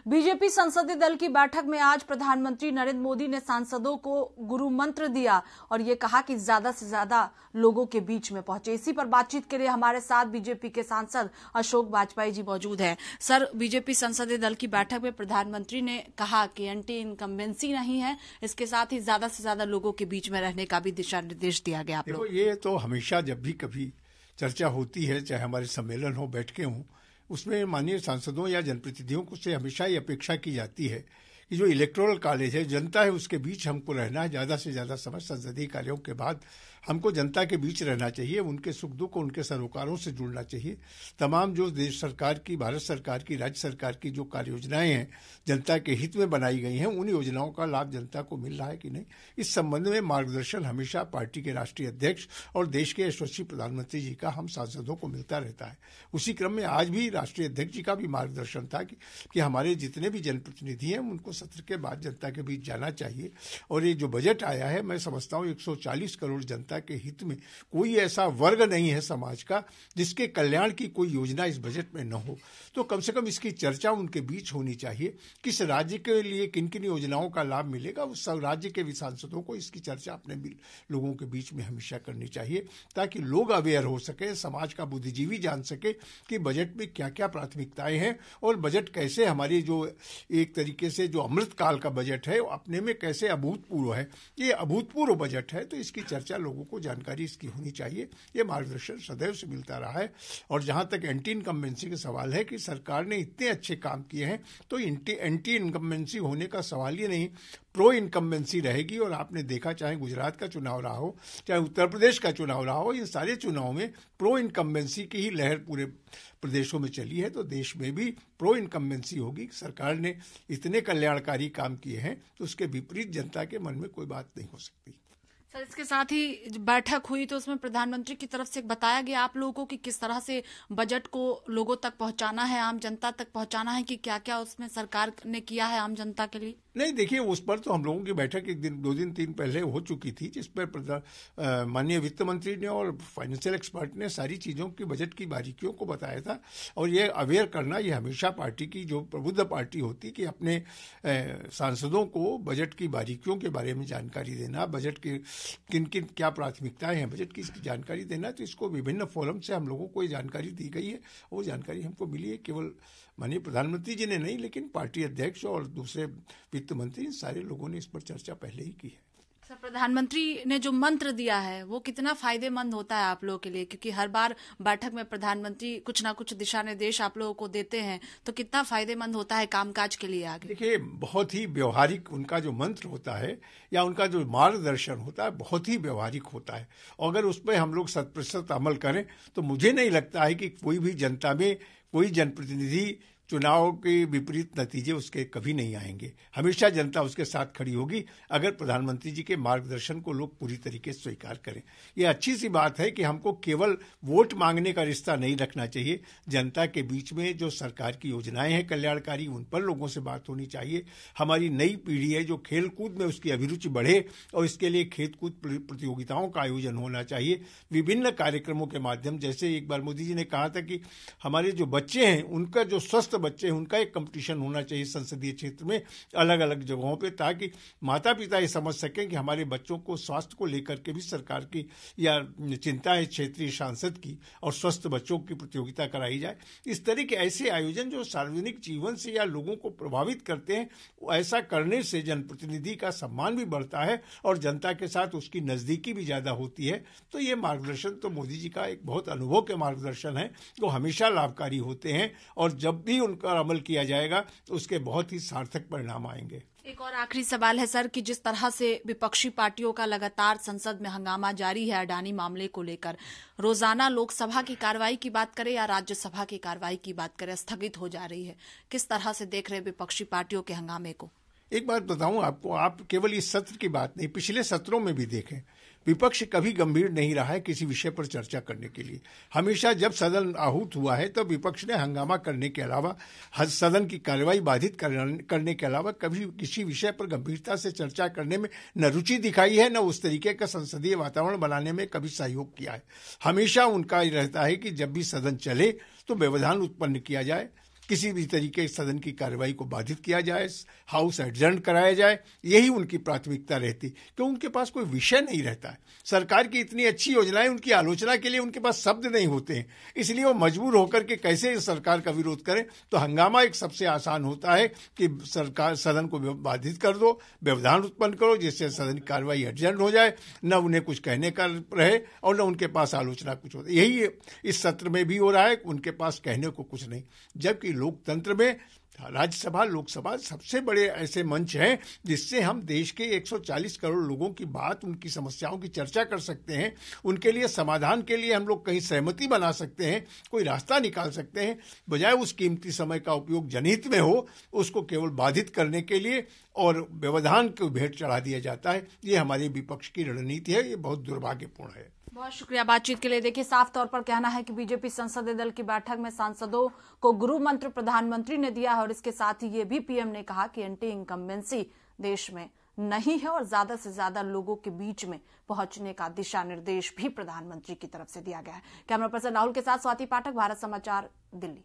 BJP संसदीय दल की बैठक में आज प्रधानमंत्री नरेंद्र मोदी ने सांसदों को गुरु मंत्र दिया और ये कहा कि ज्यादा से ज्यादा लोगों के बीच में पहुंचे। इसी पर बातचीत के लिए हमारे साथ बीजेपी के सांसद अशोक बाजपेयी जी मौजूद हैं। सर, बीजेपी संसदीय दल की बैठक में प्रधानमंत्री ने कहा कि एंटी इनकम्बेंसी नहीं है, इसके साथ ही ज्यादा से ज्यादा लोगों के बीच में रहने का भी दिशा निर्देश दिया गया। आप लोग ये तो हमेशा जब भी कभी चर्चा होती है, चाहे हमारे सम्मेलन हो, बैठकें हों, उसमें माननीय सांसदों या जनप्रतिनिधियों को से हमेशा ये अपेक्षा की जाती है कि जो इलेक्टोरल कॉलेज है, जनता है, उसके बीच हमको रहना है। ज़्यादा से ज़्यादा समय संसदीय कार्यों के बाद हमको जनता के बीच रहना चाहिए, उनके सुख दुख, उनके सरोकारों से जुड़ना चाहिए। तमाम जो देश सरकार की, भारत सरकार की, राज्य सरकार की जो कार्य योजनाएं हैं, जनता के हित में बनाई गई हैं, उन योजनाओं का लाभ जनता को मिल रहा है कि नहीं, इस संबंध में मार्गदर्शन हमेशा पार्टी के राष्ट्रीय अध्यक्ष और देश के यशस्वी प्रधानमंत्री जी का हम सांसदों को मिलता रहता है। उसी क्रम में आज भी राष्ट्रीय अध्यक्ष जी का भी मार्गदर्शन था कि हमारे जितने भी जनप्रतिनिधि हैं उनको सत्र के बाद जनता के बीच जाना चाहिए। और ये जो बजट आया है, मैं समझता हूँ 140 करोड़ जनता के हित में कोई ऐसा वर्ग नहीं है समाज का जिसके कल्याण की कोई योजना इस बजट में न हो। तो कम से कम इसकी चर्चा उनके बीच होनी चाहिए। किस राज्य के लिए किन किन योजनाओं का लाभ मिलेगा, उस सब राज्य के भी सांसदों को इसकी चर्चा अपने लोगों के बीच में हमेशा करनी चाहिए, ताकि लोग अवेयर हो सके, समाज का बुद्धिजीवी जान सके कि बजट में क्या क्या प्राथमिकताएं हैं और बजट कैसे हमारी जो एक तरीके से जो अमृत काल का बजट है अपने में कैसे अभूतपूर्व है। ये अभूतपूर्व बजट है, तो इसकी चर्चा लोगों को जानकारी इसकी होनी चाहिए। ये मार्गदर्शन सदैव से मिलता रहा है। और जहां तक एंटी इनकम्बेंसी का सवाल है कि सरकार ने इतने अच्छे काम किए हैं, तो एंटी इनकम्बेंसी होने का सवाल ही नहीं, प्रो इनकम्बेंसी रहेगी। और आपने देखा, चाहे गुजरात का चुनाव रहा हो, चाहे उत्तर प्रदेश का चुनाव रहा हो, इन सारे चुनाव में प्रो इनकम्बेंसी की ही लहर पूरे प्रदेशों में चली है। तो देश में भी प्रो इनकम्बेंसी होगी। सरकार ने इतने कल्याणकारी काम किए हैं, तो उसके विपरीत जनता के मन में कोई बात नहीं हो सकती। सर, इसके साथ ही बैठक हुई तो उसमें प्रधानमंत्री की तरफ से बताया गया आप लोगों को कि किस तरह से बजट को लोगों तक पहुंचाना है, आम जनता तक पहुंचाना है, कि क्या क्या उसमें सरकार ने किया है आम जनता के लिए। नहीं, देखिए, उस पर तो हम लोगों की बैठक एक दिन, 2 दिन, 3 पहले हो चुकी थी, जिस पर माननीय वित्त मंत्री ने और फाइनेंशियल एक्सपर्ट ने सारी चीज़ों की, बजट की बारीकियों को बताया था। और ये अवेयर करना, ये हमेशा पार्टी की जो प्रबुद्ध पार्टी होती कि अपने सांसदों को बजट की बारीकियों के बारे में जानकारी देना, बजट के किन किन क्या प्राथमिकताएं हैं बजट की, इसकी जानकारी देना। तो इसको विभिन्न फोरम से हम लोगों को ये जानकारी दी गई है। वो जानकारी हमको मिली है, केवल माननीय प्रधानमंत्री जी ने नहीं, लेकिन पार्टी अध्यक्ष और दूसरे वित्त मंत्री, सारे लोगों ने इस पर चर्चा पहले ही की है। सर, प्रधानमंत्री ने जो मंत्र दिया है वो कितना फायदेमंद होता है आप लोगों के लिए, क्योंकि हर बार बैठक में प्रधानमंत्री कुछ ना कुछ दिशा निर्देश आप लोगों को देते हैं, तो कितना फायदेमंद होता है कामकाज के लिए आगे। देखिए, बहुत ही व्यवहारिक उनका जो मंत्र होता है या उनका जो मार्गदर्शन होता है, बहुत ही व्यवहारिक होता है। अगर उस पर हम लोग 100% अमल करें तो मुझे नहीं लगता है कि कोई भी जनता में कोई जनप्रतिनिधि चुनाव के विपरीत नतीजे उसके कभी नहीं आएंगे। हमेशा जनता उसके साथ खड़ी होगी अगर प्रधानमंत्री जी के मार्गदर्शन को लोग पूरी तरीके से स्वीकार करें। यह अच्छी सी बात है कि हमको केवल वोट मांगने का रिश्ता नहीं रखना चाहिए। जनता के बीच में जो सरकार की योजनाएं हैं कल्याणकारी, उन पर लोगों से बात होनी चाहिए। हमारी नई पीढ़ी है जो खेल कूद में उसकी अभिरुचि बढ़े, और इसके लिए खेल कूद प्रतियोगिताओं का आयोजन होना चाहिए विभिन्न कार्यक्रमों के माध्यम। जैसे एक बार मोदी जी ने कहा था कि हमारे जो बच्चे हैं, उनका जो स्वस्थ बच्चे, उनका एक कंपटीशन होना चाहिए संसदीय क्षेत्र में अलग अलग जगहों पे, ताकि माता पिता ये समझ सकें कि हमारे बच्चों को स्वास्थ्य को लेकर के भी सरकार की या चिंता है क्षेत्रीय सांसद की, और स्वस्थ बच्चों की प्रतियोगिता कराई जाए। इस तरह के ऐसे आयोजन जो सार्वजनिक जीवन से या लोगों को प्रभावित करते हैं, ऐसा करने से जनप्रतिनिधि का सम्मान भी बढ़ता है और जनता के साथ उसकी नजदीकी भी ज्यादा होती है। तो ये मार्गदर्शन तो मोदी जी का एक बहुत अनुभव के मार्गदर्शन है, वो हमेशा लाभकारी होते हैं, और जब भी उनका अमल किया जाएगा तो उसके बहुत ही सार्थक परिणाम आएंगे। एक और आखिरी सवाल है सर, कि जिस तरह से विपक्षी पार्टियों का लगातार संसद में हंगामा जारी है अडानी मामले को लेकर, रोजाना लोकसभा की कार्रवाई की बात करें या राज्यसभा की कार्रवाई की बात करें, स्थगित हो जा रही है, किस तरह से देख रहे हैं विपक्षी पार्टियों के हंगामे को? एक बात बताऊं आपको, आप केवल इस सत्र की बात नहीं, पिछले सत्रों में भी देखें, विपक्ष कभी गंभीर नहीं रहा है किसी विषय पर चर्चा करने के लिए। हमेशा जब सदन आहूत हुआ है तब विपक्ष ने हंगामा करने के अलावा, सदन की कार्रवाई बाधित करने के अलावा कभी किसी विषय पर गंभीरता से चर्चा करने में न रुचि दिखाई है, न उस तरीके का संसदीय वातावरण बनाने में कभी सहयोग किया है। हमेशा उनका रहता है कि जब भी सदन चले तो व्यवधान उत्पन्न किया जाए, किसी भी तरीके सदन की कार्रवाई को बाधित किया जाए, हाउस एडजर्न कराया जाए, यही उनकी प्राथमिकता रहती, क्योंकि उनके पास कोई विषय नहीं रहता है। सरकार की इतनी अच्छी योजनाएं, उनकी आलोचना के लिए उनके पास शब्द नहीं होते हैं, इसलिए वो मजबूर होकर के कैसे सरकार का विरोध करें। तो हंगामा एक सबसे आसान होता है कि सरकार सदन को बाधित कर दो, व्यवधान उत्पन्न करो, जिससे सदन की कार्रवाई एडजर्न हो जाए, न उन्हें कुछ कहने का रहे और न उनके पास आलोचना कुछ होता। यही इस सत्र में भी हो रहा है, उनके पास कहने को कुछ नहीं। जबकि लोकतंत्र में राज्यसभा, लोकसभा सबसे बड़े ऐसे मंच हैं जिससे हम देश के 140 करोड़ लोगों की बात, उनकी समस्याओं की चर्चा कर सकते हैं, उनके लिए समाधान के लिए हम लोग कहीं सहमति बना सकते हैं, कोई रास्ता निकाल सकते हैं। बजाय उस कीमती समय का उपयोग जनहित में हो, उसको केवल बाधित करने के लिए और व्यवधान को भेंट चढ़ा दिया जाता है। ये हमारी विपक्ष की रणनीति है, ये बहुत दुर्भाग्यपूर्ण है। बहुत शुक्रिया बातचीत के लिए। देखिए, साफ तौर पर कहना है कि बीजेपी संसदीय दल की बैठक में सांसदों को गुरु मंत्र प्रधानमंत्री ने दिया है और इसके साथ ही ये भी पीएम ने कहा कि एंटी इनकम्बेंसी देश में नहीं है और ज्यादा से ज्यादा लोगों के बीच में पहुंचने का दिशा निर्देश भी प्रधानमंत्री की तरफ से दिया गया है। कैमरा पर्सन राहुल के साथ स्वाति पाठक, भारत समाचार, दिल्ली।